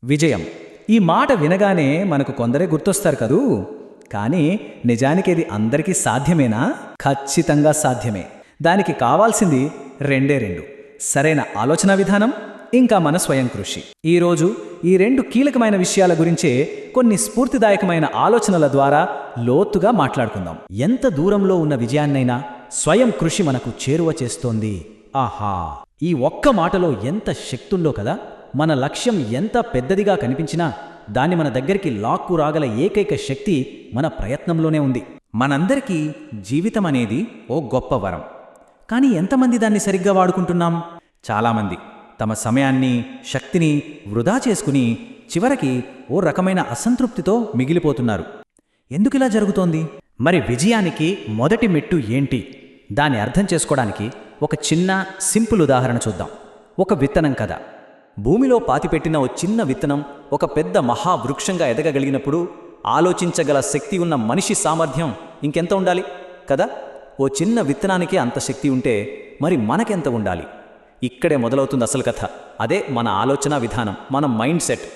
విజయం ఈ మాట వినగానే మనకు కొందరే గుర్తొస్తారు కదూ. కానీ నిజానికి ఇది అందరికీ సాధ్యమేనా? ఖచ్చితంగా సాధ్యమే. దానికి కావాల్సింది రెండు: సరైన ఆలోచన విధానం, ఇంకా మన స్వయం కృషి. ఈరోజు ఈ రెండు కీలకమైన విషయాల గురించే కొన్ని స్ఫూర్తిదాయకమైన ఆలోచనల ద్వారా లోతుగా మాట్లాడుకుందాం. ఎంత దూరంలో ఉన్న విజయాన్నైనా స్వయం కృషి మనకు చేరువ చేస్తోంది. ఆహా, ఈ ఒక్క మాటలో ఎంత శక్తుందో కదా. మన లక్ష్యం ఎంత పెద్దదిగా కనిపించినా దాన్ని మన దగ్గరికి లాక్కు రాగల ఏకైక శక్తి మన ప్రయత్నంలోనే ఉంది. మనందరికీ జీవితం అనేది ఓ గొప్ప వరం. కానీ ఎంతమంది దాన్ని సరిగ్గా వాడుకుంటున్నాం? చాలామంది తమ సమయాన్ని, శక్తిని వృధా చేసుకుని చివరికి ఓ రకమైన అసంతృప్తితో మిగిలిపోతున్నారు. ఎందుకిలా జరుగుతోంది? మరి విజయానికి మొదటి మెట్టు ఏంటి? దాన్ని అర్థం చేసుకోవడానికి ఒక చిన్న సింపుల్ ఉదాహరణ చూద్దాం. ఒక విత్తనం కథ. భూమిలో పాతిపెట్టిన ఓ చిన్న విత్తనం ఒక పెద్ద మహావృక్షంగా ఎదగగలిగినప్పుడు ఆలోచించగల శక్తి ఉన్న మనిషి సామర్థ్యం ఇంకెంత ఉండాలి కదా. ఓ చిన్న విత్తనానికి అంత శక్తి ఉంటే మరి మనకెంత ఉండాలి? ఇక్కడే మొదలవుతుంది అసలు కథ. అదే మన ఆలోచన విధానం, మన మైండ్ సెట్.